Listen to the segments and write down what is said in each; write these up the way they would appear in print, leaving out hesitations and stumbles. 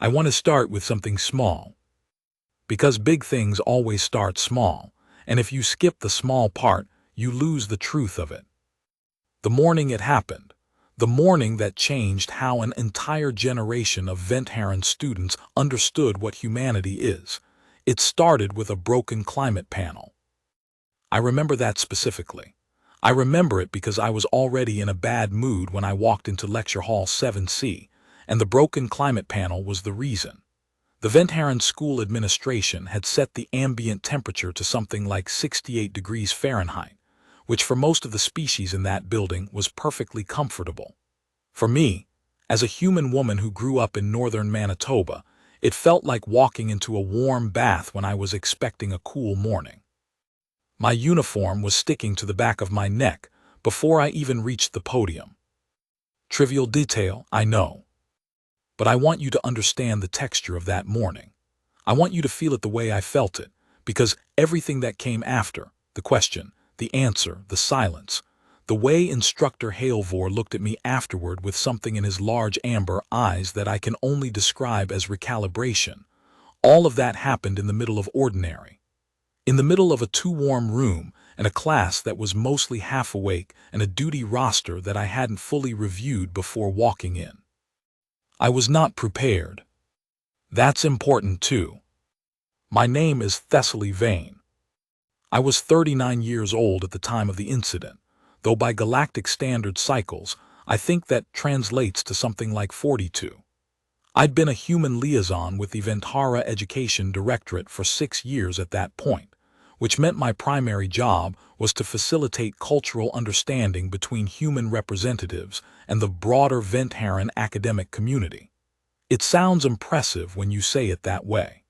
I want to start with something small, because big things always start small, and if you skip the small part, you lose the truth of it. The morning it happened, the morning that changed how an entire generation of Ventharan students understood what humanity is. It started with a broken climate panel. I remember that specifically. I remember it because I was already in a bad mood when I walked into Lecture Hall 7C, and the broken climate panel was the reason. The Ventharan School Administration had set the ambient temperature to something like 68 degrees Fahrenheit, which for most of the species in that building was perfectly comfortable. For me, as a human woman who grew up in northern Manitoba, it felt like walking into a warm bath when I was expecting a cool morning. My uniform was sticking to the back of my neck before I even reached the podium. Trivial detail, I know. But I want you to understand the texture of that morning. I want you to feel it the way I felt it, because everything that came after, the question, the answer, the silence, the way Instructor Halevor looked at me afterward with something in his large amber eyes that I can only describe as recalibration, all of that happened in the middle of ordinary. In the middle of a too-warm room and a class that was mostly half awake and a duty roster that I hadn't fully reviewed before walking in. I was not prepared. That's important too. My name is Thessaly Vane. I was 39 years old at the time of the incident, though by galactic standard cycles, I think that translates to something like 42. I'd been a human liaison with the Venthara Education Directorate for 6 years at that point, which meant my primary job was to facilitate cultural understanding between human representatives and the broader Ventharan academic community. It sounds impressive when you say it that way.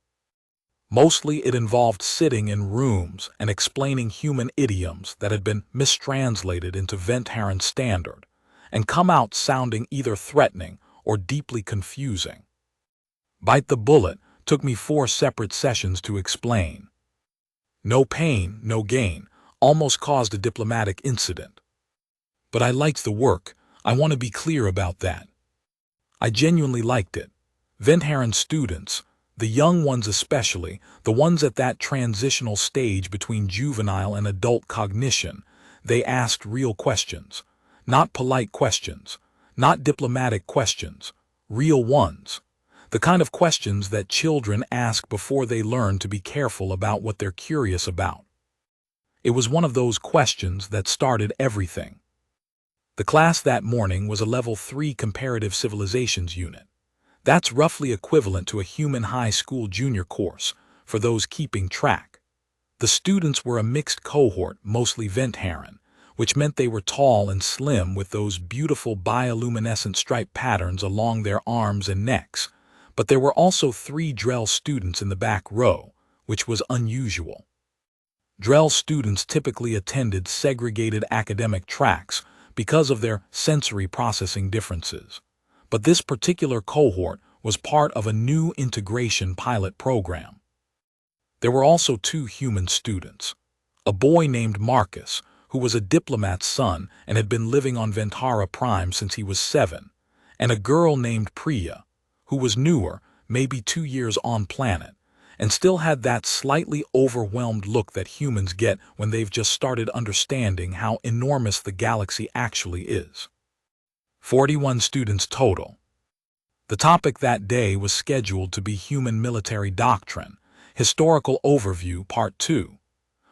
Mostly it involved sitting in rooms and explaining human idioms that had been mistranslated into Ventharan standard and come out sounding either threatening or deeply confusing. Bite the bullet took me 4 separate sessions to explain. No pain, no gain, almost caused a diplomatic incident. But I liked the work. I want to be clear about that. I genuinely liked it. Ventharan students, the young ones especially, the ones at that transitional stage between juvenile and adult cognition, they asked real questions. Not polite questions, not diplomatic questions, real ones. The kind of questions that children ask before they learn to be careful about what they're curious about. It was one of those questions that started everything. The class that morning was a Level 3 Comparative Civilizations unit. That's roughly equivalent to a human high school junior course, for those keeping track. The students were a mixed cohort, mostly Ventharan, which meant they were tall and slim with those beautiful bioluminescent stripe patterns along their arms and necks. But there were also 3 Drell students in the back row, which was unusual. Drell students typically attended segregated academic tracks because of their sensory processing differences. But this particular cohort was part of a new integration pilot program. There were also 2 human students. A boy named Marcus, who was a diplomat's son and had been living on Venthara Prime since he was 7, and a girl named Priya, who was newer, maybe 2 years on planet, and still had that slightly overwhelmed look that humans get when they've just started understanding how enormous the galaxy actually is. 41 students total. The topic that day was scheduled to be Human Military Doctrine, Historical Overview Part 2.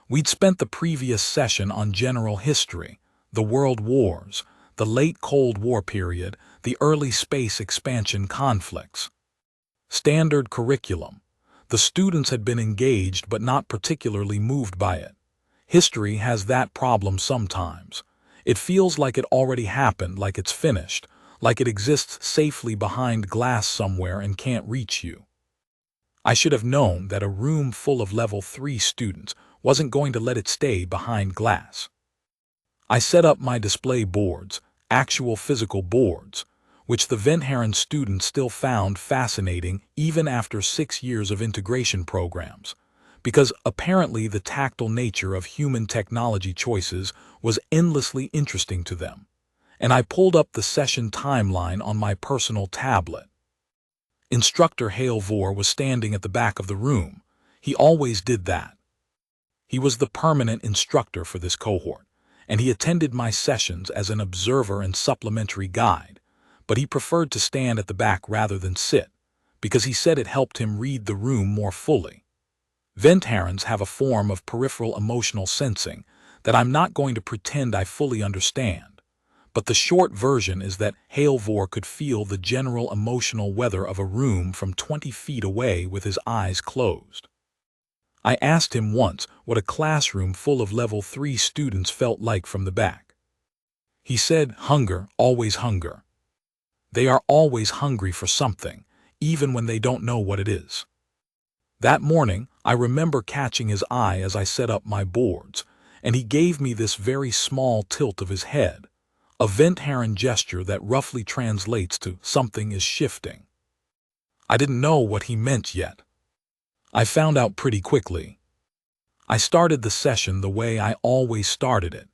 We'd spent the previous session on general history, the World Wars, the late Cold War period, the early space expansion conflicts. Standard curriculum. The students had been engaged but not particularly moved by it. History has that problem sometimes. It feels like it already happened, like it's finished, like it exists safely behind glass somewhere and can't reach you. I should have known that a room full of Level 3 students wasn't going to let it stay behind glass. I set up my display boards, actual physical boards, which the Ventharan students still found fascinating even after 6 years of integration programs, because apparently the tactile nature of human technology choices was endlessly interesting to them. And I pulled up the session timeline on my personal tablet. Instructor Hale Vore was standing at the back of the room. He always did that. He was the permanent instructor for this cohort, and he attended my sessions as an observer and supplementary guide, but he preferred to stand at the back rather than sit, because he said it helped him read the room more fully. Ventharans have a form of peripheral emotional sensing that I'm not going to pretend I fully understand, but the short version is that Hale Vore could feel the general emotional weather of a room from 20 feet away with his eyes closed. I asked him once what a classroom full of level 3 students felt like from the back. He said, "Hunger, always hunger. They are always hungry for something, even when they don't know what it is." That morning, I remember catching his eye as I set up my boards, and he gave me this very small tilt of his head, a Ventharan gesture that roughly translates to "something is shifting." I didn't know what he meant yet. I found out pretty quickly. I started the session the way I always started it.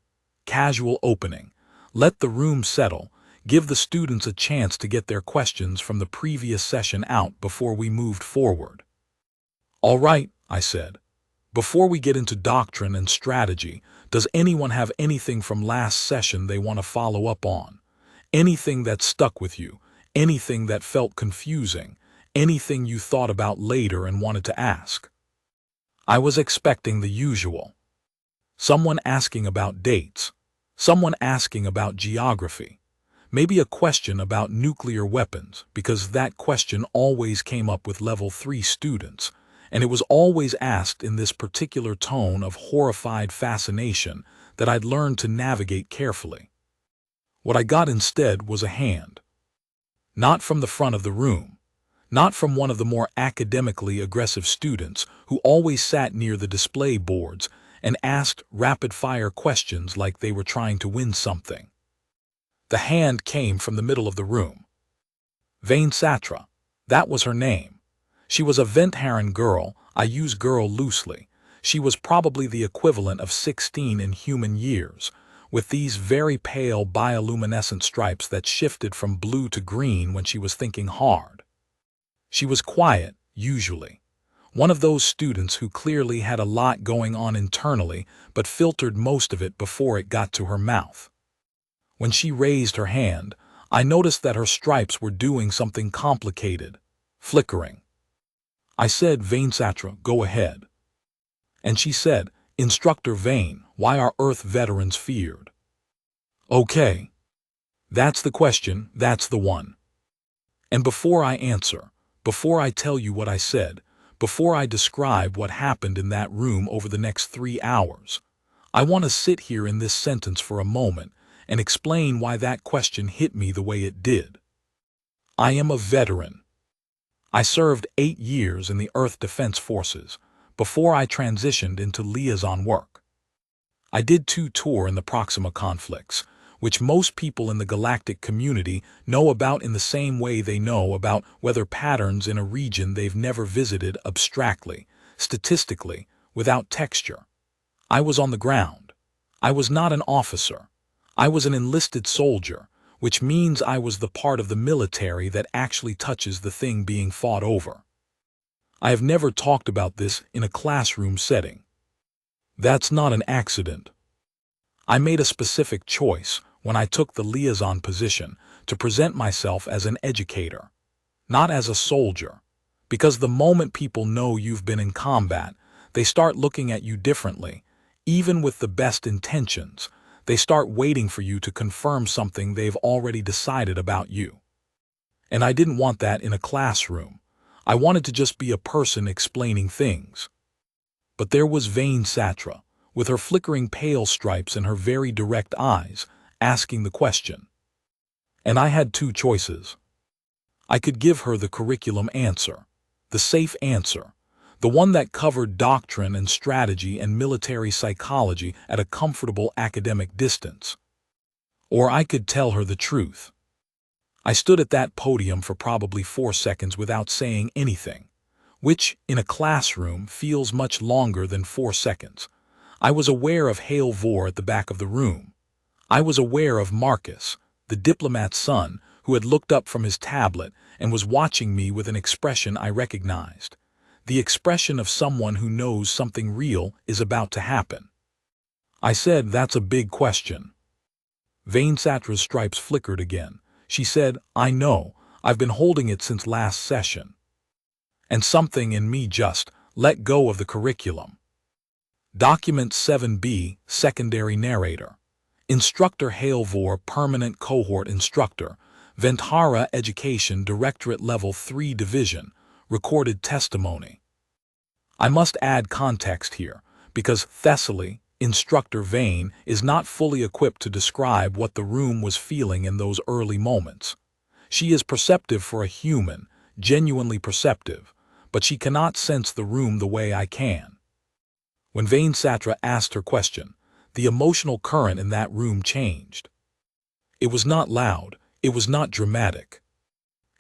Casual opening. Let the room settle. Give the students a chance to get their questions from the previous session out before we moved forward. "All right," I said. "Before we get into doctrine and strategy, does anyone have anything from last session they want to follow up on? Anything that stuck with you? Anything that felt confusing? Anything you thought about later and wanted to ask?" I was expecting the usual. Someone asking about dates. Someone asking about geography. Maybe a question about nuclear weapons, because that question always came up with level 3 students, and it was always asked in this particular tone of horrified fascination that I'd learned to navigate carefully. What I got instead was a hand. Not from the front of the room. Not from one of the more academically aggressive students who always sat near the display boards and asked rapid-fire questions like they were trying to win something. The hand came from the middle of the room. Vane Satra. That was her name. She was a Ventharan girl. I use girl loosely. She was probably the equivalent of 16 in human years, with these very pale bioluminescent stripes that shifted from blue to green when she was thinking hard. She was quiet, usually. One of those students who clearly had a lot going on internally but filtered most of it before it got to her mouth. When she raised her hand, I noticed that her stripes were doing something complicated, flickering. I said, "Vane Satra, go ahead." And she said, "Instructor Vane, why are Earth veterans feared?" Okay. That's the question, that's the one. And before I answer, before I tell you what I said, before I describe what happened in that room over the next 3 hours, I want to sit here in this sentence for a moment and explain why that question hit me the way it did. I am a veteran. I served 8 years in the Earth Defense Forces before I transitioned into liaison work. I did 2 tours in the Proxima conflicts, which most people in the galactic community know about in the same way they know about weather patterns in a region they've never visited abstractly, statistically, without texture. I was on the ground. I was not an officer. I was an enlisted soldier, which means I was the part of the military that actually touches the thing being fought over. I have never talked about this in a classroom setting. That's not an accident. I made a specific choice when I took the liaison position to present myself as an educator, not as a soldier, because the moment people know you've been in combat, they start looking at you differently. Even with the best intentions, they start waiting for you to confirm something they've already decided about you. And I didn't want that in a classroom. I wanted to just be a person explaining things. But there was Vane Satra, with her flickering pale stripes and her very direct eyes, asking the question. And I had 2 choices. I could give her the curriculum answer, the safe answer, the one that covered doctrine and strategy and military psychology at a comfortable academic distance. Or I could tell her the truth. I stood at that podium for probably 4 seconds without saying anything, which, in a classroom, feels much longer than 4 seconds. I was aware of Hale Vore at the back of the room. I was aware of Marcus, the diplomat's son, who had looked up from his tablet and was watching me with an expression I recognized. The expression of someone who knows something real is about to happen. I said, "That's a big question." Vainsatra's stripes flickered again. She said, "I know, I've been holding it since last session." And something in me just let go of the curriculum. Document 7B, Secondary Narrator. Instructor Halevor, Permanent Cohort Instructor, Venthara Education Directorate Level 3 Division, Recorded Testimony. I must add context here, because Thessaly, Instructor Vane, is not fully equipped to describe what the room was feeling in those early moments. She is perceptive for a human, genuinely perceptive, but she cannot sense the room the way I can. When Vainsatra asked her question, the emotional current in that room changed. It was not loud, it was not dramatic.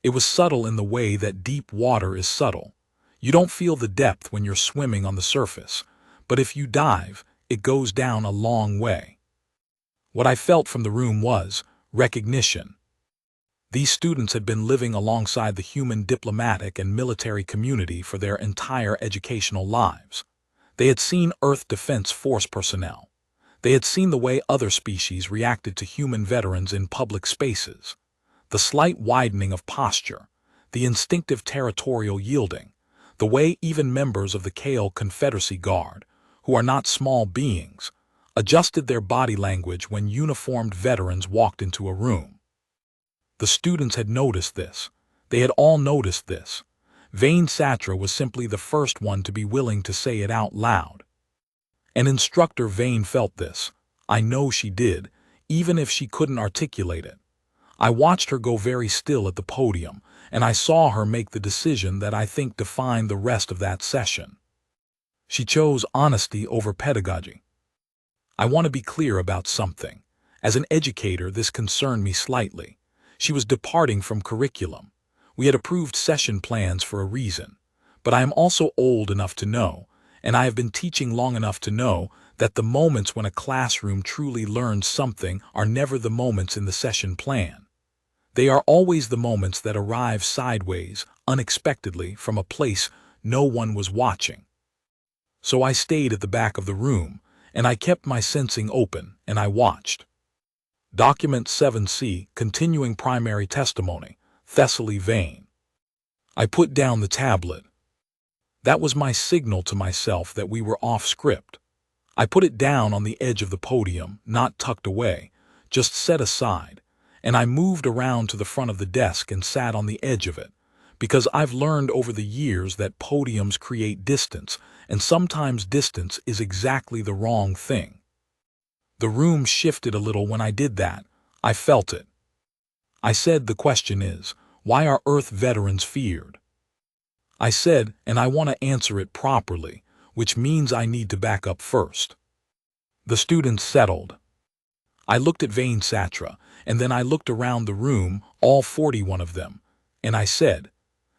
It was subtle in the way that deep water is subtle. You don't feel the depth when you're swimming on the surface, but if you dive, it goes down a long way. What I felt from the room was recognition. These students had been living alongside the human diplomatic and military community for their entire educational lives. They had seen Earth Defense Force personnel. They had seen the way other species reacted to human veterans in public spaces. The slight widening of posture, the instinctive territorial yielding, the way even members of the Kale Confederacy Guard, who are not small beings, adjusted their body language when uniformed veterans walked into a room. The students had noticed this. They had all noticed this. Vainsatra was simply the first one to be willing to say it out loud. And Instructor Vane felt this. I know she did, even if she couldn't articulate it. I watched her go very still at the podium, and I saw her make the decision that I think defined the rest of that session. She chose honesty over pedagogy. I want to be clear about something. As an educator, this concerned me slightly. She was departing from curriculum. We had approved session plans for a reason, but I am also old enough to know, and I have been teaching long enough to know, that the moments when a classroom truly learns something are never the moments in the session plan. They are always the moments that arrive sideways, unexpectedly, from a place no one was watching. So I stayed at the back of the room, and I kept my sensing open, and I watched. Document 7C, Continuing Primary Testimony, Thessaly Vane. I put down the tablet. That was my signal to myself that we were off script. I put it down on the edge of the podium, not tucked away, just set aside, and I moved around to the front of the desk and sat on the edge of it, because I've learned over the years that podiums create distance, and sometimes distance is exactly the wrong thing. The room shifted a little when I did that. I felt it. I said, the question is, why are Earth veterans feared? I said, and I want to answer it properly, which means I need to back up first. The students settled. I looked at Vainsatra, and then I looked around the room, all 41 of them, and I said,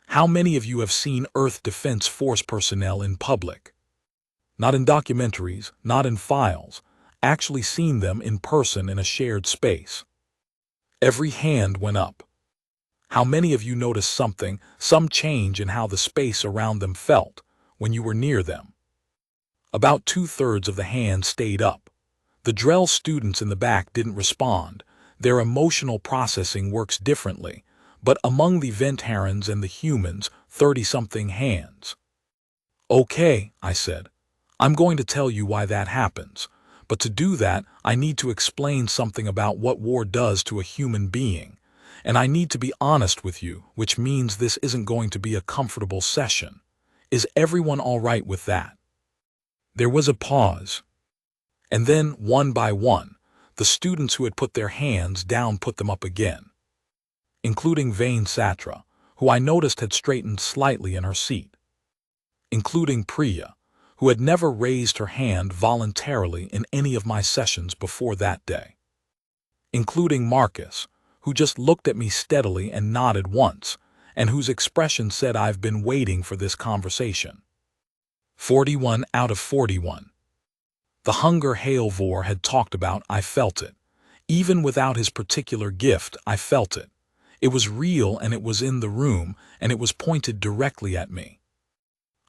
how many of you have seen Earth Defense Force personnel in public? Not in documentaries, not in files, actually seen them in person in a shared space. Every hand went up. How many of you noticed something, some change in how the space around them felt when you were near them? About 2/3 of the hands stayed up. The Drell students in the back didn't respond. Their emotional processing works differently, but among the Ventharans and the humans, 30-something hands. Okay, I said. I'm going to tell you why that happens, but to do that, I need to explain something about what war does to a human being. And I need to be honest with you, which means this isn't going to be a comfortable session. Is everyone all right with that? There was a pause. And then, one by one, the students who had put their hands down put them up again, including Vainsatra, who I noticed had straightened slightly in her seat, including Priya, who had never raised her hand voluntarily in any of my sessions before that day, including Marcus, who just looked at me steadily and nodded once, and whose expression said, I've been waiting for this conversation. 41 out of 41. The hunger Halevor had talked about, I felt it. Even without his particular gift, I felt it. It was real and it was in the room and it was pointed directly at me.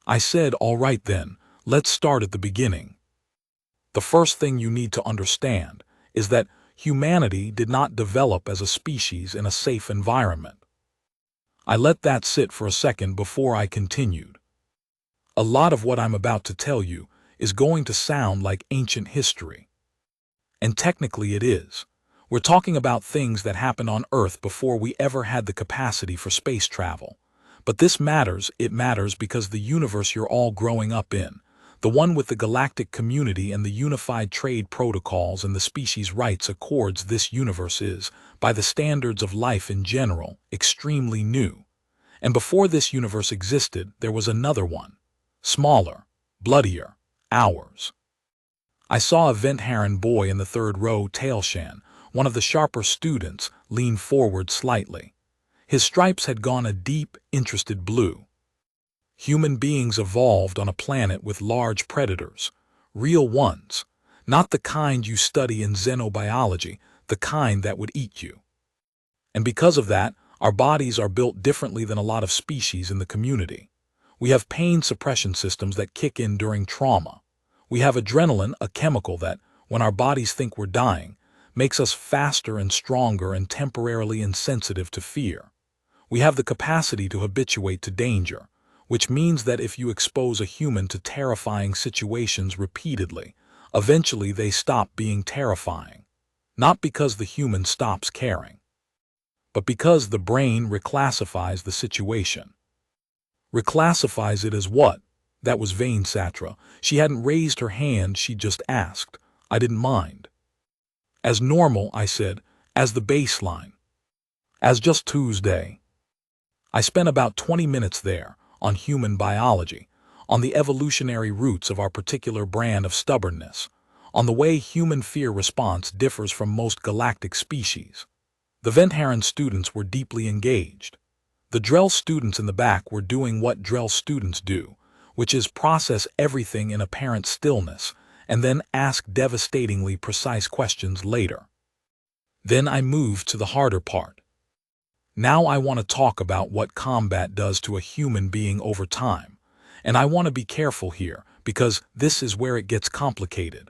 I said, "All right then, let's start at the beginning. The first thing you need to understand is that humanity did not develop as a species in a safe environment." I let that sit for a second before I continued. A lot of what I'm about to tell you is going to sound like ancient history. And technically it is. We're talking about things that happened on Earth before we ever had the capacity for space travel. But this matters. It matters because the universe you're all growing up in, the one with the galactic community and the unified trade protocols and the species rights accords, this universe is, by the standards of life in general, extremely new. And before this universe existed, there was another one. Smaller, bloodier, ours. I saw a Ventharan boy in the third row, Tailshan, one of the sharper students, lean forward slightly. His stripes had gone a deep, interested blue. Human beings evolved on a planet with large predators, real ones, not the kind you study in xenobiology, the kind that would eat you. And because of that, our bodies are built differently than a lot of species in the community. We have pain suppression systems that kick in during trauma. We have adrenaline, a chemical that, when our bodies think we're dying, makes us faster and stronger and temporarily insensitive to fear. We have the capacity to habituate to danger, which means that if you expose a human to terrifying situations repeatedly, eventually they stop being terrifying. Not because the human stops caring, but because the brain reclassifies the situation. Reclassifies it as what? That was Vainsatra. She hadn't raised her hand, she just asked. I didn't mind. As normal, I said, as the baseline. As just Tuesday. I spent about 20 minutes there, on human biology, on the evolutionary roots of our particular brand of stubbornness, on the way human fear response differs from most galactic species. The Ventharan students were deeply engaged. The Drell students in the back were doing what Drell students do, which is process everything in apparent stillness, and then ask devastatingly precise questions later. Then I moved to the harder part. Now I want to talk about what combat does to a human being over time. And I want to be careful here, because this is where it gets complicated.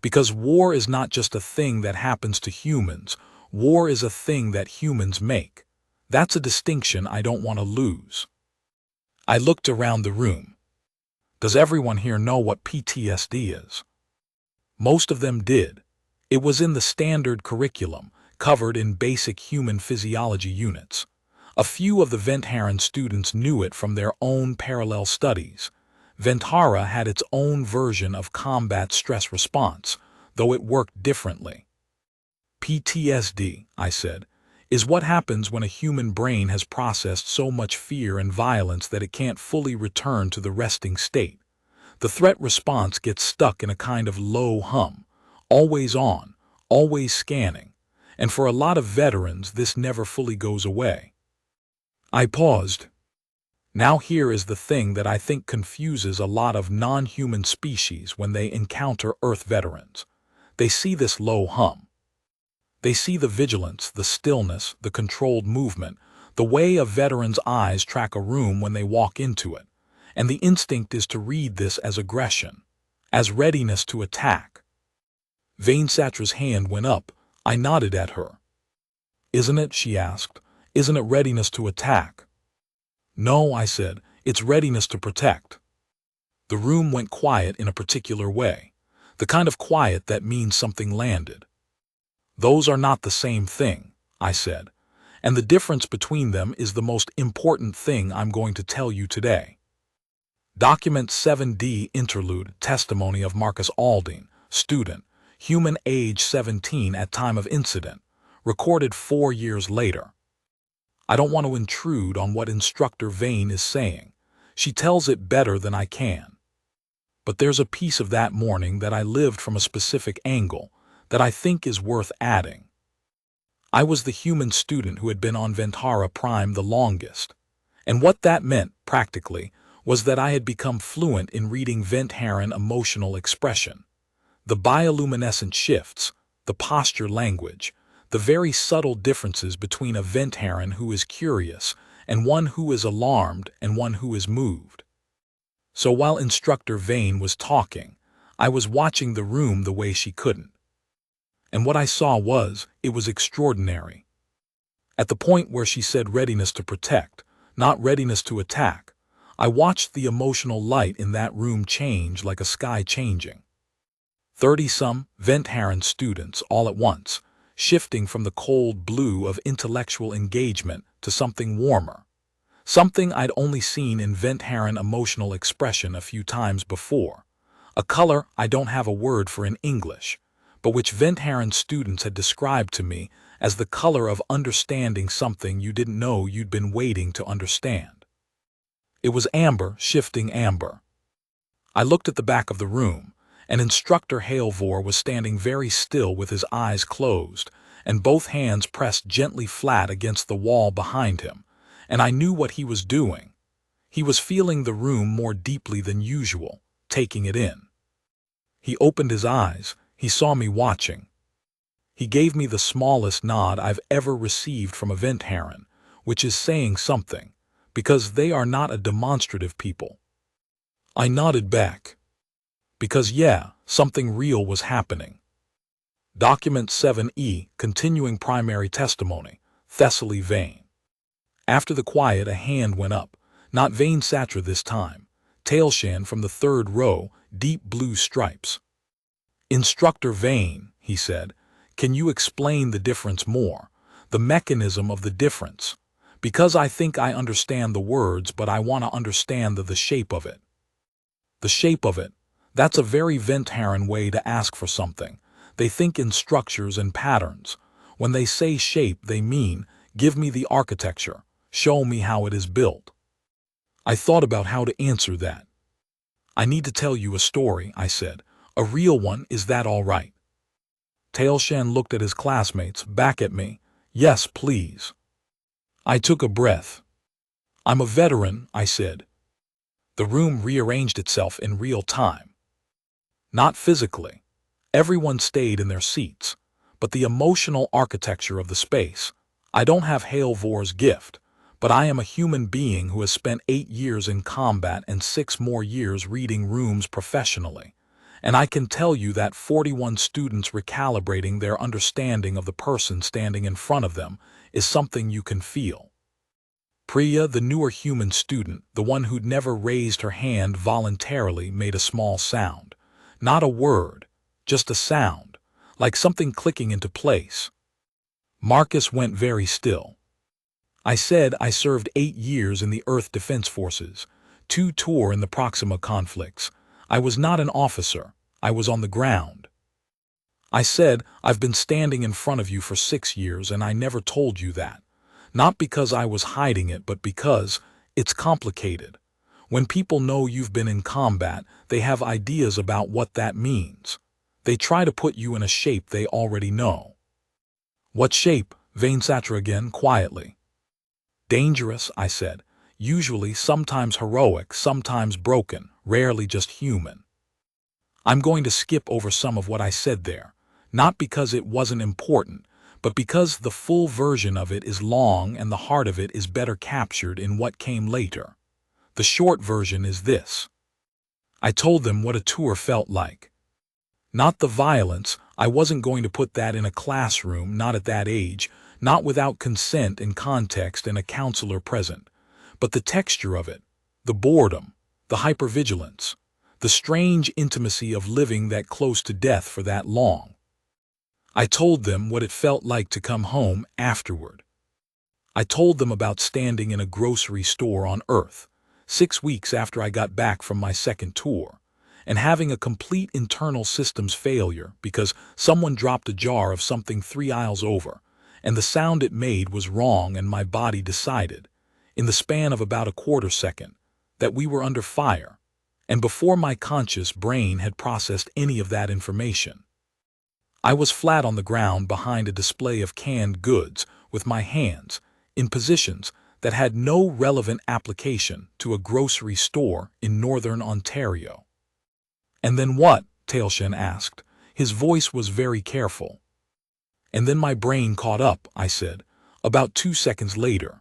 Because war is not just a thing that happens to humans, war is a thing that humans make. That's a distinction I don't want to lose. I looked around the room. Does everyone here know what PTSD is? Most of them did. It was in the standard curriculum, covered in basic human physiology units. A few of the Ventharan students knew it from their own parallel studies. Venthara had its own version of combat stress response, though it worked differently. PTSD, I said, is what happens when a human brain has processed so much fear and violence that it can't fully return to the resting state. The threat response gets stuck in a kind of low hum, always on, always scanning. And for a lot of veterans, this never fully goes away. I paused. Now here is the thing that I think confuses a lot of non-human species when they encounter Earth veterans. They see this low hum. They see the vigilance, the stillness, the controlled movement, the way a veteran's eyes track a room when they walk into it. And the instinct is to read this as aggression, as readiness to attack. Vainsatra's hand went up. I nodded at her. Isn't it? She asked. Isn't it readiness to attack? No, I said. It's readiness to protect. The room went quiet in a particular way, the kind of quiet that means something landed. Those are not the same thing, I said, and the difference between them is the most important thing I'm going to tell you today. Document 7D Interlude Testimony of Marcus Aldine, student, human age 17 at time of incident, recorded 4 years later. I don't want to intrude on what Instructor Vain is saying. She tells it better than I can. But there's a piece of that morning that I lived from a specific angle that I think is worth adding. I was the human student who had been on Venthara Prime the longest. And what that meant, practically, was that I had become fluent in reading Ventharan emotional expression. The bioluminescent shifts, the posture language, the very subtle differences between a vent heron who is curious and one who is alarmed and one who is moved. So while Instructor Vane was talking, I was watching the room the way she couldn't. And what I saw it was extraordinary. At the point where she said readiness to protect, not readiness to attack, I watched the emotional light in that room change like a sky changing. 30-some vent heron students all at once, shifting from the cold blue of intellectual engagement to something warmer. Something I'd only seen in vent heron emotional expression a few times before. A color I don't have a word for in English, but which vent heron students had described to me as the color of understanding something you didn't know you'd been waiting to understand. It was amber shifting amber. I looked at the back of the room, and Instructor Halevor was standing very still with his eyes closed and both hands pressed gently flat against the wall behind him, and I knew what he was doing. He was feeling the room more deeply than usual, taking it in. He opened his eyes, he saw me watching. He gave me the smallest nod I've ever received from a vent heron, which is saying something, because they are not a demonstrative people. I nodded back. Because something real was happening. Document 7E, Continuing Primary Testimony, Thessaly Vane. After the quiet, a hand went up, not Vane Satra this time, Tailshan from the third row, deep blue stripes. Instructor Vane, he said, can you explain the difference more, the mechanism of the difference? Because I think I understand the words, but I want to understand the shape of it. The shape of it. That's a very vent heron way to ask for something. They think in structures and patterns. When they say shape, they mean, give me the architecture, show me how it is built. I thought about how to answer that. I need to tell you a story, I said. A real one, is that all right? Tailshan looked at his classmates, back at me. Yes, please. I took a breath. I'm a veteran, I said. The room rearranged itself in real time. Not physically. Everyone stayed in their seats. But the emotional architecture of the space. I don't have Halevor's gift, but I am a human being who has spent 8 years in combat and 6 more years reading rooms professionally. And I can tell you that 41 students recalibrating their understanding of the person standing in front of them is something you can feel. Priya, the newer human student, the one who'd never raised her hand voluntarily, made a small sound. Not a word, just a sound, like something clicking into place. Marcus went very still. I said I served 8 years in the Earth Defense Forces, 2 tour in the Proxima conflicts. I was not an officer, I was on the ground. I said, I've been standing in front of you for 6 years and I never told you that. Not because I was hiding it, but because it's complicated. When people know you've been in combat, they have ideas about what that means. They try to put you in a shape they already know. What shape? Vane Satra again, quietly. Dangerous, I said. Usually, sometimes heroic, sometimes broken, rarely just human. I'm going to skip over some of what I said there, not because it wasn't important, but because the full version of it is long and the heart of it is better captured in what came later. The short version is this. I told them what a tour felt like. Not the violence, I wasn't going to put that in a classroom, not at that age, not without consent and context and a counselor present, but the texture of it, the boredom, the hypervigilance, the strange intimacy of living that close to death for that long. I told them what it felt like to come home afterward. I told them about standing in a grocery store on Earth, 6 weeks after I got back from my second tour, and having a complete internal systems failure because someone dropped a jar of something 3 aisles over, and the sound it made was wrong, and my body decided, in the span of about a quarter second, that we were under fire, and before my conscious brain had processed any of that information. I was flat on the ground behind a display of canned goods with my hands in positions that had no relevant application to a grocery store in northern Ontario. And then what? Tailshan asked. His voice was very careful. And then my brain caught up, I said, about 2 seconds later.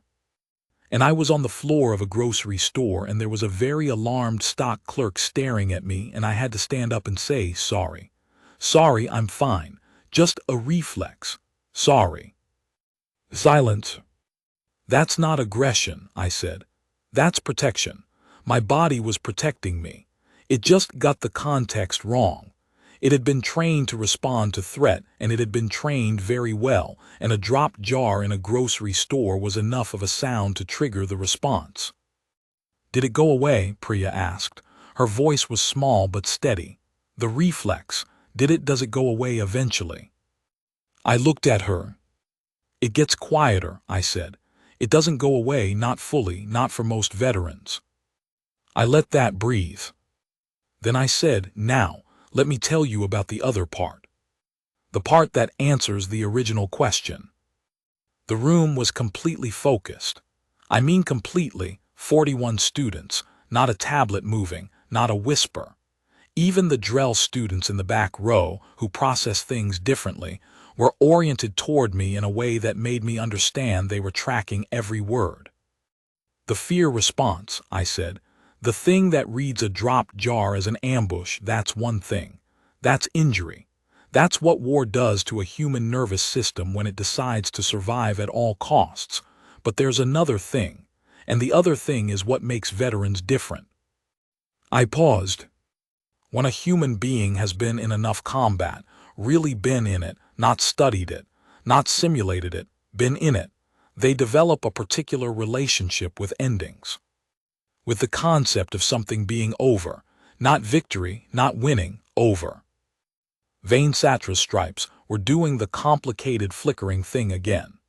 And I was on the floor of a grocery store, and there was a very alarmed stock clerk staring at me, and I had to stand up and say, "Sorry. Sorry, I'm fine. Just a reflex. Sorry." Silence. "That's not aggression," I said. "That's protection. My body was protecting me. It just got the context wrong. It had been trained to respond to threat, and it had been trained very well, and a dropped jar in a grocery store was enough of a sound to trigger the response." "Did it go away?" Priya asked. Her voice was small but steady. "The reflex, does it go away eventually?" I looked at her. "It gets quieter," I said. "It doesn't go away, not fully, not for most veterans." I let that breathe. Then I said, "Now, let me tell you about the other part. The part that answers the original question." The room was completely focused. I mean completely, 41 students, not a tablet moving, not a whisper. Even the drill students in the back row, who process things differently, were oriented toward me in a way that made me understand they were tracking every word. "The fear response," I said. "The thing that reads a dropped jar as an ambush, that's one thing. That's injury. That's what war does to a human nervous system when it decides to survive at all costs. But there's another thing, and the other thing is what makes veterans different." I paused. "When a human being has been in enough combat, really been in it, not studied it, not simulated it, been in it, they develop a particular relationship with endings. With the concept of something being over, not victory, not winning, over." Vane Satra's stripes were doing the complicated flickering thing again.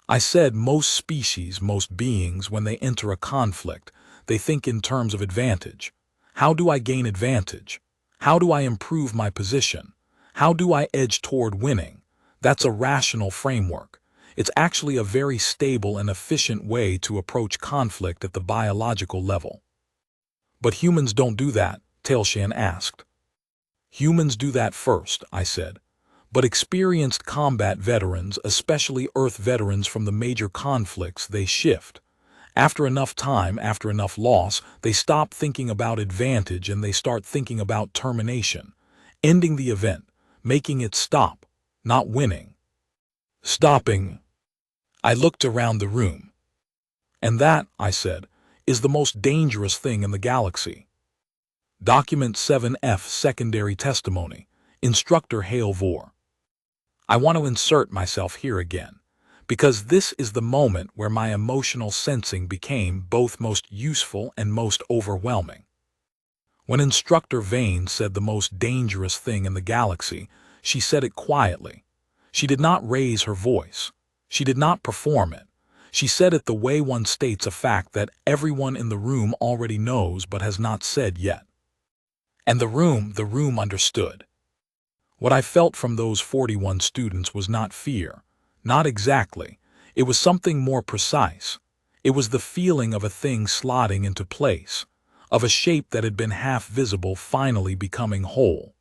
I said most species, most beings, when they enter a conflict, they think in terms of advantage. How do I gain advantage? How do I improve my position? How do I edge toward winning? That's a rational framework. It's actually a very stable and efficient way to approach conflict at the biological level. "But humans don't do that," Tailshan asked. "Humans do that first," I said. "But experienced combat veterans, especially Earth veterans from the major conflicts, they shift. After enough time, after enough loss, they stop thinking about advantage and they start thinking about termination, ending the event, making it stop, not winning. Stopping." I looked around the room. "And that," I said, "is the most dangerous thing in the galaxy." Document 7F Secondary Testimony. Instructor Hale Vore. I want to insert myself here again, because this is the moment where my emotional sensing became both most useful and most overwhelming. When Instructor Vane said the most dangerous thing in the galaxy, she said it quietly. She did not raise her voice. She did not perform it. She said it the way one states a fact that everyone in the room already knows but has not said yet. And the room understood. What I felt from those 41 students was not fear. Not exactly. It was something more precise. It was the feeling of a thing slotting into place, of a shape that had been half visible finally becoming whole.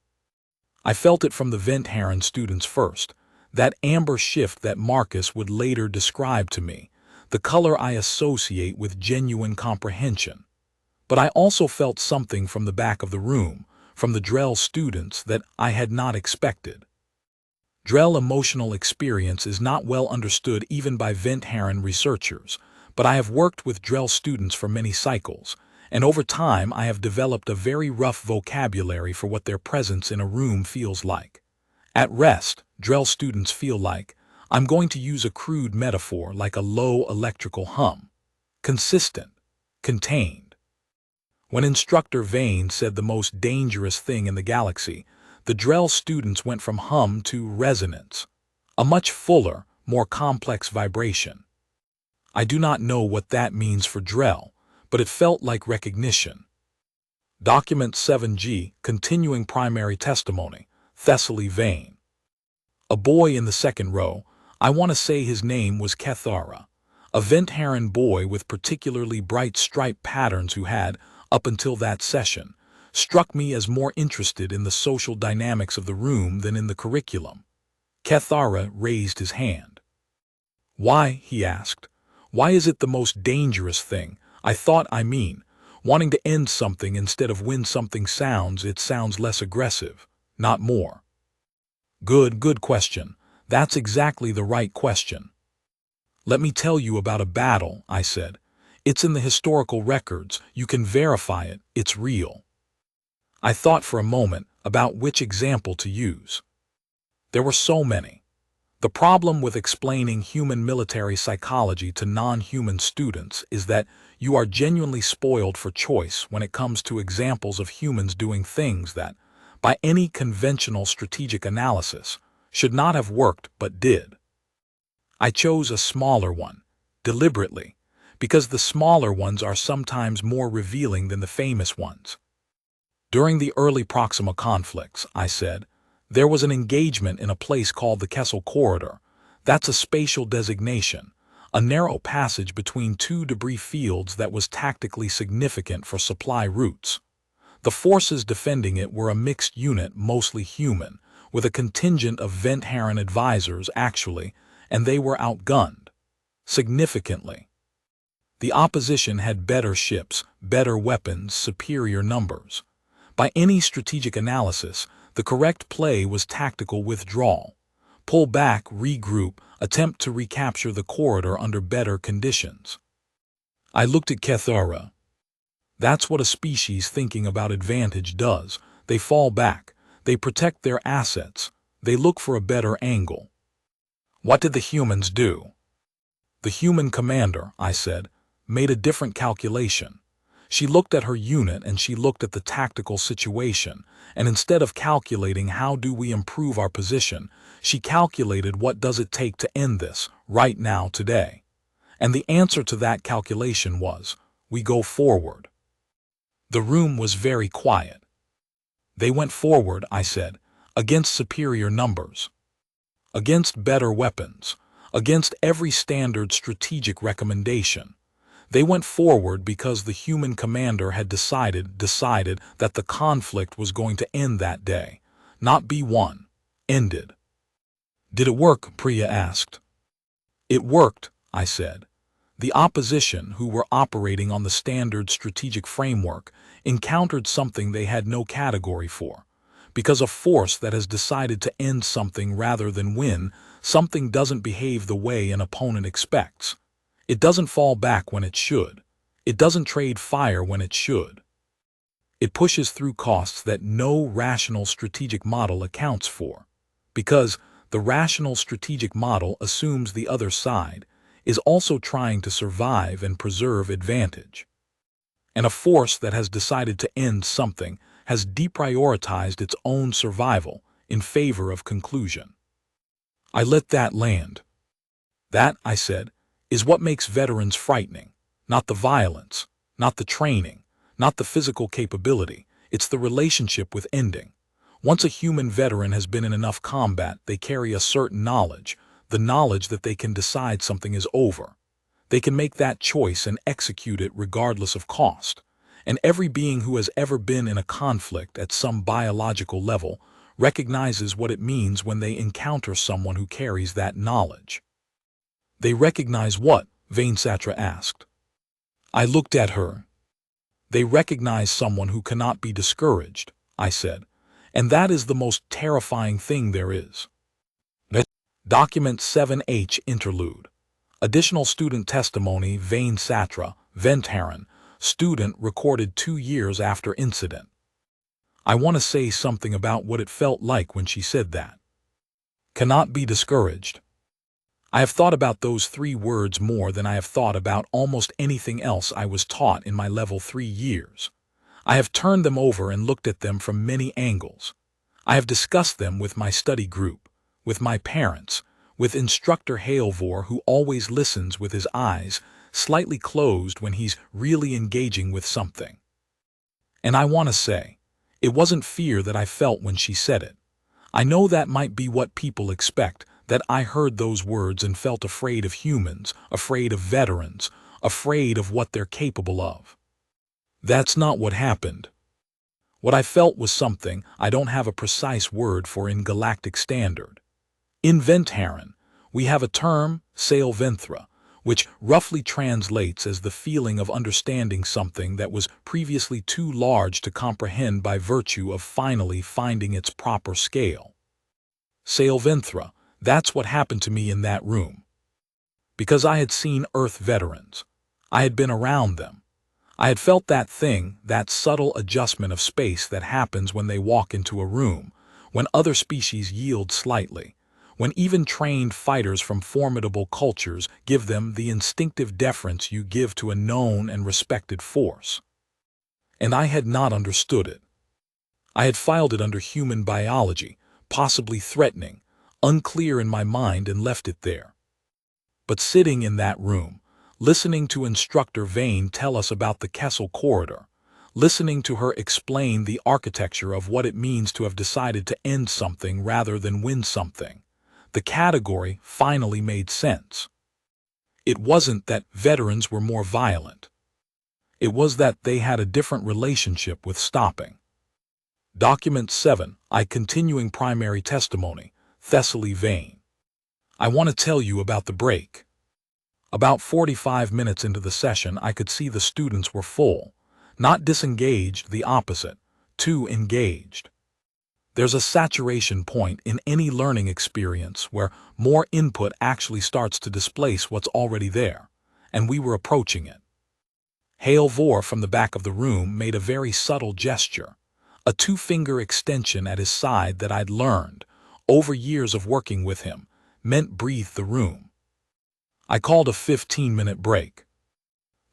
I felt it from the Vent Heron students first, that amber shift that Marcus would later describe to me, the color I associate with genuine comprehension. But I also felt something from the back of the room, from the Drell students, that I had not expected. Drell emotional experience is not well understood even by Vent Heron researchers, but I have worked with Drell students for many cycles, and over time I have developed a very rough vocabulary for what their presence in a room feels like. At rest, Drell students feel like, I'm going to use a crude metaphor, like a low electrical hum. Consistent. Contained. When Instructor Vane said the most dangerous thing in the galaxy, the Drell students went from hum to resonance. A much fuller, more complex vibration. I do not know what that means for Drell, but it felt like recognition. Document 7G, Continuing Primary Testimony, Thessaly Vane. A boy in the second row, I want to say his name was Kethara, a Vent Heron boy with particularly bright stripe patterns who had, up until that session, struck me as more interested in the social dynamics of the room than in the curriculum. Kethara raised his hand. Why? He asked. Why is it the most dangerous thing? Wanting to end something instead of win something sounds less aggressive, not more. Good question. That's exactly the right question. Let me tell you about a battle, I said. It's in the historical records. You can verify it. It's real. I thought for a moment about which example to use. There were so many. The problem with explaining human military psychology to non-human students is that you are genuinely spoiled for choice when it comes to examples of humans doing things that, by any conventional strategic analysis, should not have worked but did. I chose a smaller one, deliberately, because the smaller ones are sometimes more revealing than the famous ones. During the early Proxima conflicts, I said, there was an engagement in a place called the Kessel Corridor. That's a spatial designation, a narrow passage between two debris fields that was tactically significant for supply routes. The forces defending it were a mixed unit, mostly human, with a contingent of Ventharan advisors actually, and they were outgunned. Significantly. The opposition had better ships, better weapons, superior numbers. By any strategic analysis, the correct play was tactical withdrawal. Pull back, regroup, attempt to recapture the corridor under better conditions. I looked at Kethara. That's what a species thinking about advantage does. They fall back. They protect their assets. They look for a better angle. What did the humans do? The human commander, I said, made a different calculation. She looked at her unit and she looked at the tactical situation, and instead of calculating how do we improve our position, she calculated what does it take to end this, right now, today. And the answer to that calculation was, we go forward. The room was very quiet. They went forward, I said, against superior numbers, against better weapons, against every standard strategic recommendation. They went forward because the human commander had decided that the conflict was going to end that day, not be won, ended. Did it work? Priya asked. It worked, I said. The opposition, who were operating on the standard strategic framework, encountered something they had no category for. Because a force that has decided to end something rather than win, something doesn't behave the way an opponent expects. It doesn't fall back when it should. It doesn't trade fire when it should. It pushes through costs that no rational strategic model accounts for. Because the rational strategic model assumes the other side is also trying to survive and preserve advantage. And a force that has decided to end something has deprioritized its own survival in favor of conclusion. I let that land. That, I said, is what makes veterans frightening, not the violence, not the training, not the physical capability. It's the relationship with ending. Once a human veteran has been in enough combat, they carry a certain knowledge, the knowledge that they can decide something is over. They can make that choice and execute it regardless of cost. And every being who has ever been in a conflict at some biological level recognizes what it means when they encounter someone who carries that knowledge. They recognize what? Vainsatra asked. I looked at her. They recognize someone who cannot be discouraged, I said, and that is the most terrifying thing there is. Document 7H Interlude. Additional student testimony. Vainsatra, Ventharan, student recorded 2 years after incident. I want to say something about what it felt like when she said that. Cannot be discouraged. I have thought about those 3 words more than I have thought about almost anything else I was taught in my level 3 years. I have turned them over and looked at them from many angles. I have discussed them with my study group, with my parents, with instructor Halvor, who always listens with his eyes slightly closed when he's really engaging with something. And I want to say, it wasn't fear that I felt when she said it. I know that might be what people expect, that I heard those words and felt afraid of humans, afraid of veterans, afraid of what they're capable of. That's not what happened. What I felt was something I don't have a precise word for in galactic standard. In Ventharan, we have a term, Sailventhra, which roughly translates as the feeling of understanding something that was previously too large to comprehend by virtue of finally finding its proper scale. Sailventhra, that's what happened to me in that room. Because I had seen Earth veterans. I had been around them. I had felt that thing, that subtle adjustment of space that happens when they walk into a room, when other species yield slightly, when even trained fighters from formidable cultures give them the instinctive deference you give to a known and respected force. And I had not understood it. I had filed it under human biology, possibly threatening, unclear in my mind, and left it there. But sitting in that room, listening to Instructor Vane tell us about the Kessel Corridor, listening to her explain the architecture of what it means to have decided to end something rather than win something, the category finally made sense. It wasn't that veterans were more violent. It was that they had a different relationship with stopping. Document 7, I continuing primary testimony, Thessaly Vane. I want to tell you about the break. About 45 minutes into the session, I could see the students were full, not disengaged, the opposite, too engaged. There's a saturation point in any learning experience where more input actually starts to displace what's already there, and we were approaching it. Hale Vore from the back of the room made a very subtle gesture, a two-finger extension at his side that I'd learned, over years of working with him, meant breathe the room. I called a 15-minute break.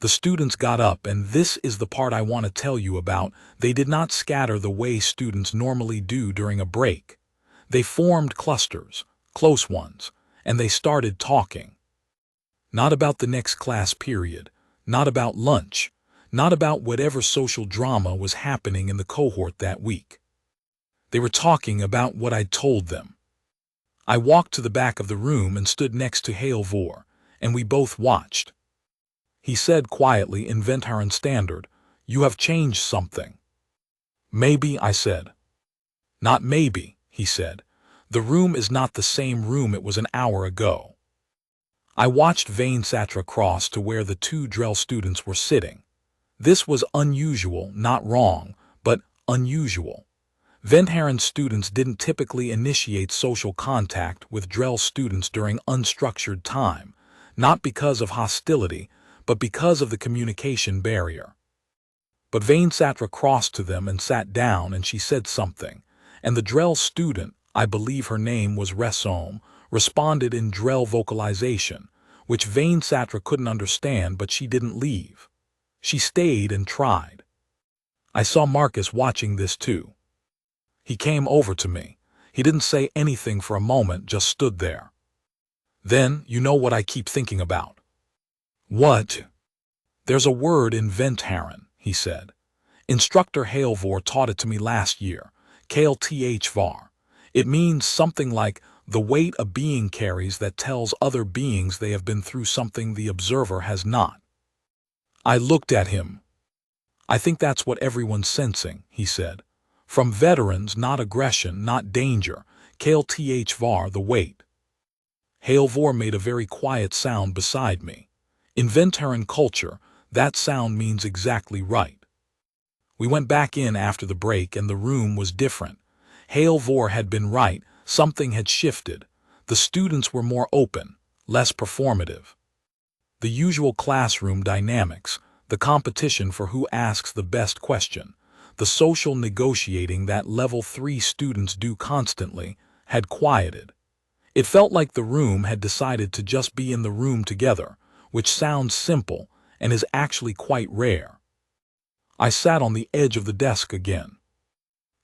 The students got up, and this is the part I want to tell you about. They did not scatter the way students normally do during a break. They formed clusters, close ones, and they started talking. Not about the next class period, not about lunch, not about whatever social drama was happening in the cohort that week. They were talking about what I'd told them. I walked to the back of the room and stood next to Hale Vore, and we both watched. He said quietly in Ventharan Standard, "You have changed something." "Maybe," I said. "Not maybe," he said. "The room is not the same room it was an hour ago." I watched Vane Satra cross to where the two Drell students were sitting. This was unusual, not wrong, but unusual. Ventharan students didn't typically initiate social contact with Drell students during unstructured time, not because of hostility, but because of the communication barrier. But Vane Satra crossed to them and sat down, and she said something, and the Drell student, I believe her name was Resom, responded in Drell vocalization, which Vane Satra couldn't understand, but she didn't leave. She stayed and tried. I saw Marcus watching this too. He came over to me. He didn't say anything for a moment, just stood there. "Then, you know what I keep thinking about." "What?" "There's a word in Ventharan," he said. "Instructor Hale Vore taught it to me last year, Kale Th Var. It means something like the weight a being carries that tells other beings they have been through something the observer has not." I looked at him. "I think that's what everyone's sensing," he said. "From veterans, not aggression, not danger. Kale Th Var, the weight." Hale Vore made a very quiet sound beside me. In Ventharan culture, that sound means exactly right. We went back in after the break, and the room was different. Hale Vore had been right, something had shifted. The students were more open, less performative. The usual classroom dynamics, the competition for who asks the best question, the social negotiating that level 3 students do constantly, had quieted. It felt like the room had decided to just be in the room together, which sounds simple and is actually quite rare. I sat on the edge of the desk again.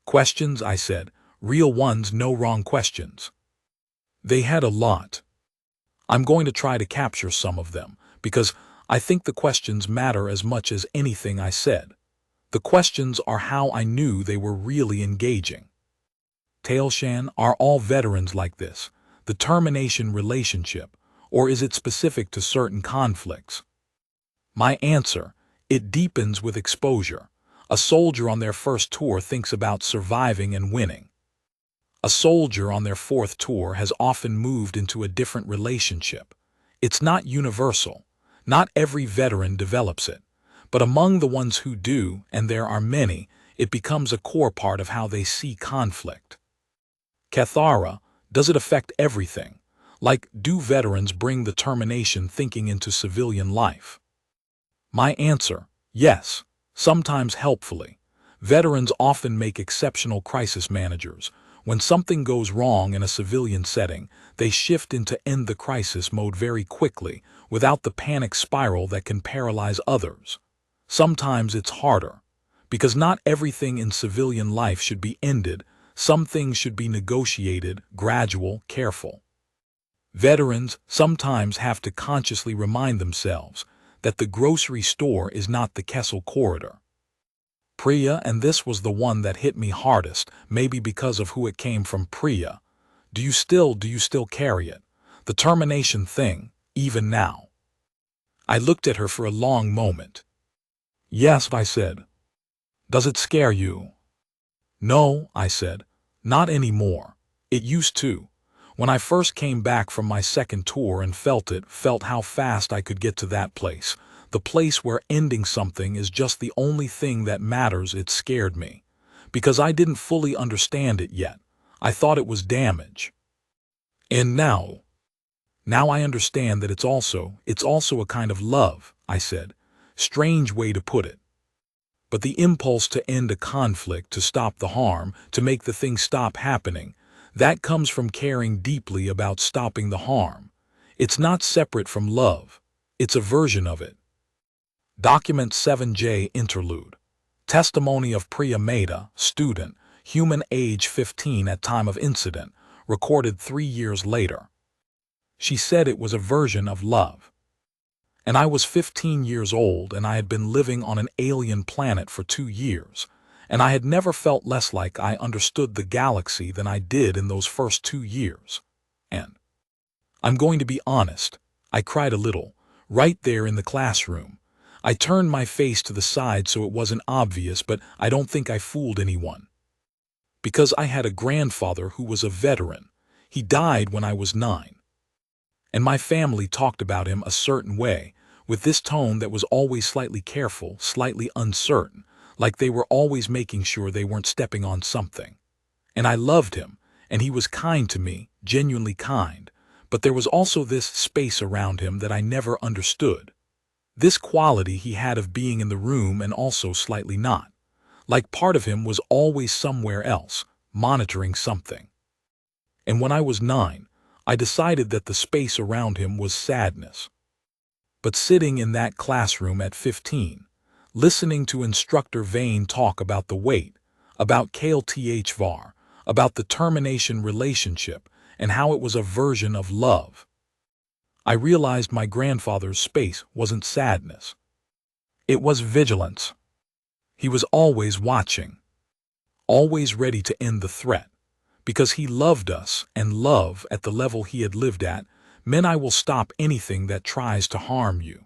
"Questions?" I said. "Real ones, no wrong questions." They had a lot. I'm going to try to capture some of them, because I think the questions matter as much as anything I said. The questions are how I knew they were really engaging. "Tailshan, are all veterans like this? The termination relationship, or is it specific to certain conflicts?" My answer: it deepens with exposure. A soldier on their first tour thinks about surviving and winning. A soldier on their fourth tour has often moved into a different relationship. It's not universal. Not every veteran develops it. But among the ones who do, and there are many, it becomes a core part of how they see conflict. Cathara, does it affect everything? Like, do veterans bring the termination thinking into civilian life? My answer, yes, sometimes helpfully. Veterans often make exceptional crisis managers. When something goes wrong in a civilian setting, they shift into end the crisis mode very quickly, without the panic spiral that can paralyze others. Sometimes it's harder, because not everything in civilian life should be ended. Some things should be negotiated, gradual, careful. Veterans sometimes have to consciously remind themselves that the grocery store is not the Kessel Corridor. Priya, and this was the one that hit me hardest, maybe because of who it came from. Priya, do you still carry it? The termination thing, even now? I looked at her for a long moment. Yes, I said. Does it scare you? No, I said. Not anymore. It used to. When I first came back from my second tour and felt how fast I could get to that place. The place where ending something is just the only thing that matters. It scared me. Because I didn't fully understand it yet. I thought it was damage. And now I understand that it's also a kind of love, I said. Strange way to put it. But the impulse to end a conflict, to stop the harm, to make the thing stop happening, that comes from caring deeply about stopping the harm. It's not separate from love. It's a version of it. Document 7J Interlude. Testimony of Priya Mehta, student, human age 15 at time of incident, recorded 3 years later. She said it was a version of love. And I was 15 years old, and I had been living on an alien planet for 2 years, and I had never felt less like I understood the galaxy than I did in those first 2 years. And I'm going to be honest, I cried a little, right there in the classroom. I turned my face to the side so it wasn't obvious, but I don't think I fooled anyone. Because I had a grandfather who was a veteran. He died when I was 9. And my family talked about him a certain way, with this tone that was always slightly careful, slightly uncertain, like they were always making sure they weren't stepping on something. And I loved him, and he was kind to me, genuinely kind, but there was also this space around him that I never understood. This quality he had of being in the room and also slightly not. Like part of him was always somewhere else, monitoring something. And when I was 9, I decided that the space around him was sadness. But sitting in that classroom at 15, listening to Instructor Vane talk about the weight, about KLTHVAR, about the termination relationship, and how it was a version of love, I realized my grandfather's space wasn't sadness. It was vigilance. He was always watching, always ready to end the threat, because he loved us, and love, at the level he had lived at, meant I will stop anything that tries to harm you.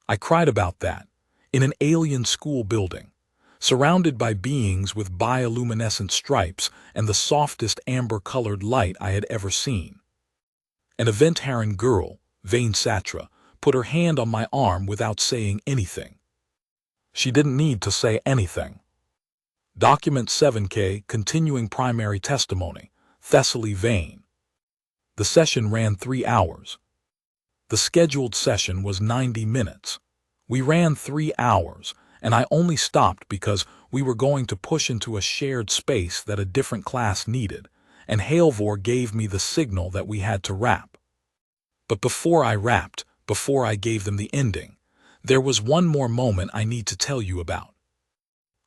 I cried about that, in an alien school building, surrounded by beings with bioluminescent stripes and the softest amber-colored light I had ever seen. An Aventharan girl, Vane Satra, put her hand on my arm without saying anything. She didn't need to say anything. Document 7K Continuing Primary Testimony, Thessaly Vane. The session ran 3 hours. The scheduled session was 90 minutes. We ran 3 hours, and I only stopped because we were going to push into a shared space that a different class needed, and Halvor gave me the signal that we had to wrap. But before I wrapped, before I gave them the ending, there was one more moment I need to tell you about.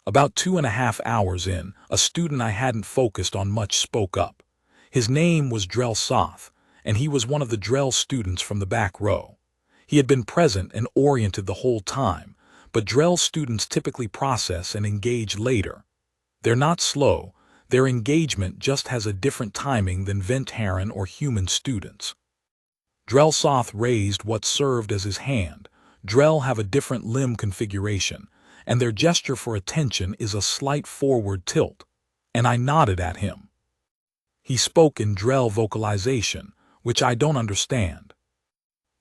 About 2.5 hours in, a student I hadn't focused on much spoke up. His name was Drell Soth, and he was one of the Drell students from the back row. He had been present and oriented the whole time, but Drell students typically process and engage later. They're not slow, their engagement just has a different timing than Ventharan or human students. Drell Soth raised what served as his hand. Drell have a different limb configuration, and their gesture for attention is a slight forward tilt, and I nodded at him. He spoke in Drell vocalization, which I don't understand.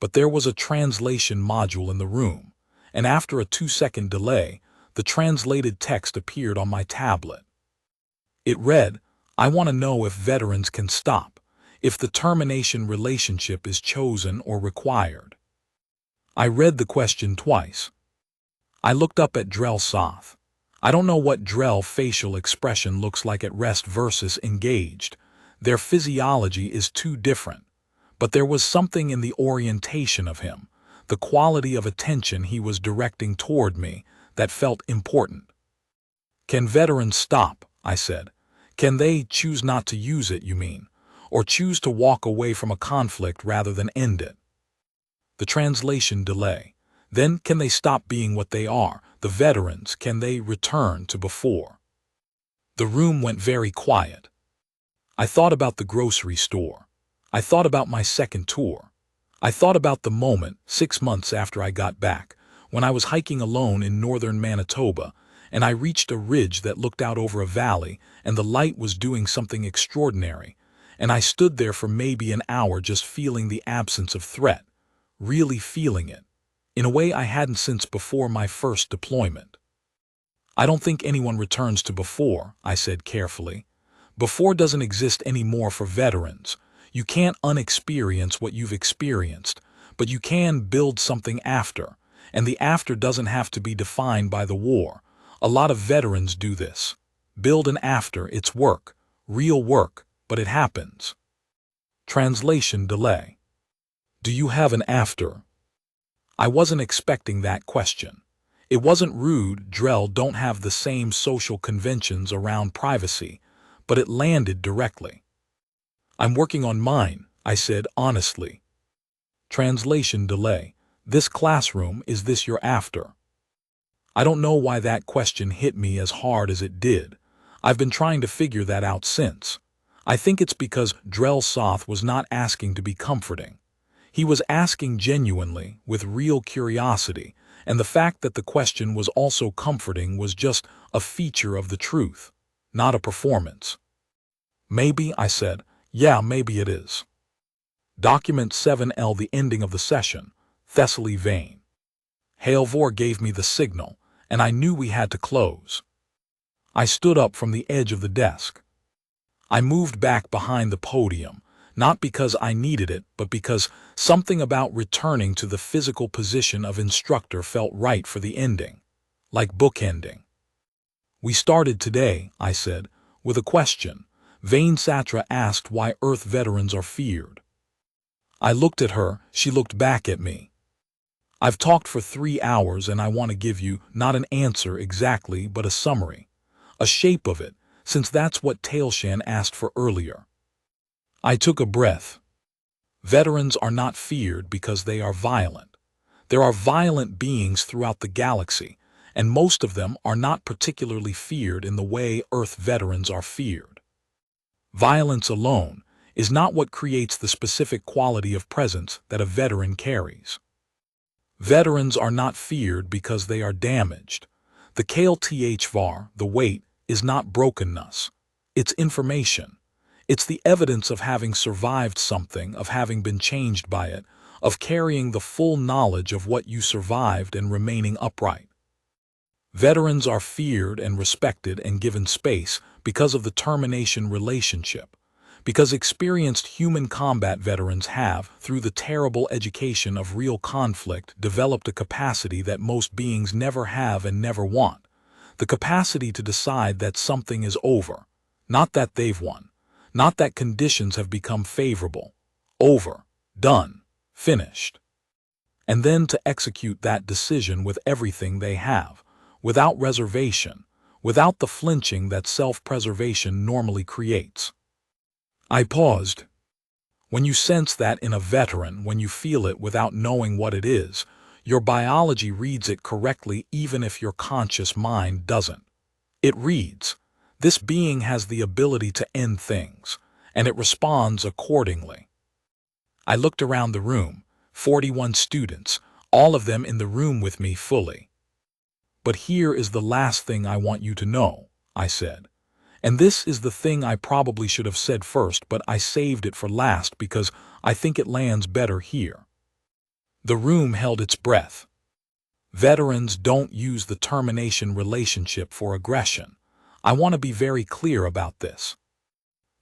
But there was a translation module in the room, and after a 2-second delay, the translated text appeared on my tablet. It read, "I want to know if veterans can stop, if the termination relationship is chosen or required." I read the question twice. I looked up at Drell Soth. I don't know what Drell facial expression looks like at rest versus engaged. Their physiology is too different. But there was something in the orientation of him, the quality of attention he was directing toward me, that felt important. "Can veterans stop?" I said. "Can they choose not to use it, you mean? Or choose to walk away from a conflict rather than end it?" The translation delay. "Then can they stop being what they are? The veterans, can they return to before?" The room went very quiet. I thought about the grocery store. I thought about my second tour. I thought about the moment, 6 months after I got back, when I was hiking alone in northern Manitoba, and I reached a ridge that looked out over a valley, and the light was doing something extraordinary, and I stood there for maybe an hour just feeling the absence of threat, really feeling it, in a way I hadn't since before my first deployment. "I don't think anyone returns to before," I said carefully. "Before doesn't exist anymore for veterans. You can't unexperience what you've experienced, but you can build something after, and the after doesn't have to be defined by the war. A lot of veterans do this. Build an after, it's work, real work, but it happens." Translation delay. "Do you have an after?" I wasn't expecting that question. It wasn't rude. Drell don't have the same social conventions around privacy, but it landed directly. "I'm working on mine," I said honestly. Translation delay. "This classroom, is this your after?" I don't know why that question hit me as hard as it did. I've been trying to figure that out since. I think it's because Drell Soth was not asking to be comforting. He was asking genuinely, with real curiosity, and the fact that the question was also comforting was just a feature of the truth, not a performance. "Maybe," I said. "Yeah, maybe it is." Document 7L, the ending of the session. Thessaly Vane. Halvor gave me the signal, and I knew we had to close. I stood up from the edge of the desk. I moved back behind the podium, not because I needed it, but because something about returning to the physical position of instructor felt right for the ending, like bookending. "We started today," I said, "with a question. Vane Satra asked why Earth veterans are feared." I looked at her, she looked back at me. "I've talked for 3 hours and I want to give you not an answer exactly, but a summary, a shape of it, since that's what Tailshan asked for earlier." I took a breath. Veterans are not feared because they are violent. There are violent beings throughout the galaxy, and most of them are not particularly feared in the way Earth veterans are feared. Violence alone is not what creates the specific quality of presence that a veteran carries. Veterans are not feared because they are damaged. The KLTHVAR, the weight, is not brokenness. It's information. It's the evidence of having survived something, of having been changed by it, of carrying the full knowledge of what you survived and remaining upright. Veterans are feared and respected and given space because of the termination relationship, because experienced human combat veterans have, through the terrible education of real conflict, developed a capacity that most beings never have and never want, the capacity to decide that something is over, not that they've won, not that conditions have become favorable, over, done, finished, and then to execute that decision with everything they have, without reservation, without the flinching that self-preservation normally creates. I paused. When you sense that in a veteran, when you feel it without knowing what it is, your biology reads it correctly even if your conscious mind doesn't. It reads, this being has the ability to end things, and it responds accordingly. I looked around the room, 41 students, all of them in the room with me fully. "But here is the last thing I want you to know," I said, And this is the thing I probably should have said first, but I saved it for last because I think it lands better here. The room held its breath. Veterans don't use the termination relationship for aggression. I want to be very clear about this.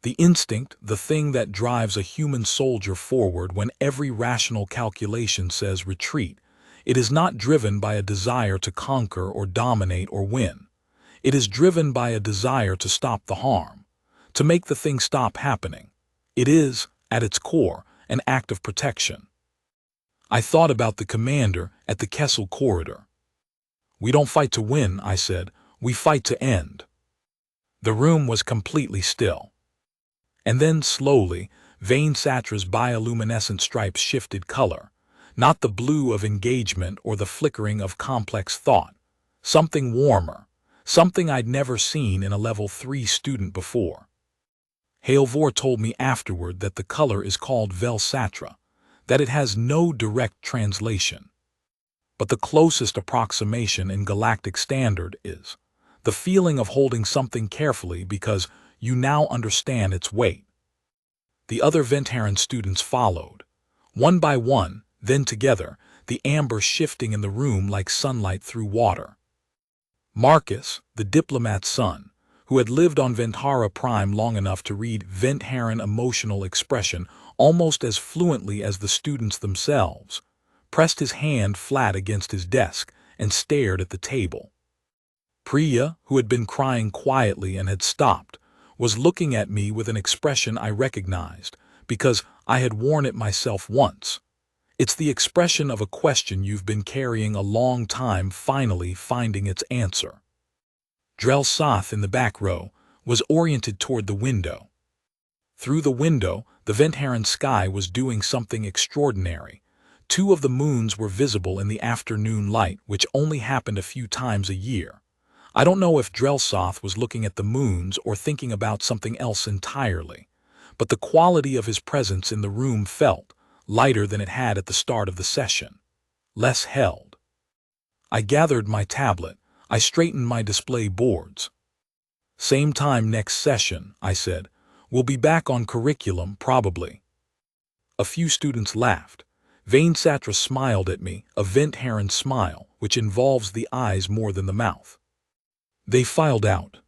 The instinct, the thing that drives a human soldier forward when every rational calculation says retreat, it is not driven by a desire to conquer or dominate or win. It is driven by a desire to stop the harm, to make the thing stop happening. It is, at its core, an act of protection. I thought about the commander at the Kessel Corridor. "We don't fight to win," I said. "We fight to end." The room was completely still. And then, slowly, Vane Satra's bioluminescent stripes shifted color. Not the blue of engagement or the flickering of complex thought. Something warmer. Something I'd never seen in a level 3 student before. Halvor told me afterward that the color is called Vel Satra, that it has no direct translation. But the closest approximation in galactic standard is the feeling of holding something carefully because you now understand its weight. The other Ventharan students followed, one by one, then together, the amber shifting in the room like sunlight through water. Marcus, the diplomat's son, who had lived on Venthara Prime long enough to read Ventharan emotional expression almost as fluently as the students themselves, pressed his hand flat against his desk and stared at the table. Priya, who had been crying quietly and had stopped, was looking at me with an expression I recognized, because I had worn it myself once. It's the expression of a question you've been carrying a long time finally finding its answer. Drell Soth in the back row was oriented toward the window. Through the window, the Ventharan sky was doing something extraordinary. 2 of the moons were visible in the afternoon light, which only happened a few times a year. I don't know if Drell Soth was looking at the moons or thinking about something else entirely, but the quality of his presence in the room felt lighter than it had at the start of the session, less held. I gathered my tablet. I straightened my display boards. "Same time next session," I said. "We'll be back on curriculum, probably." A few students laughed. Vane Satra smiled at me, a Ventharan smile, which involves the eyes more than the mouth. They filed out.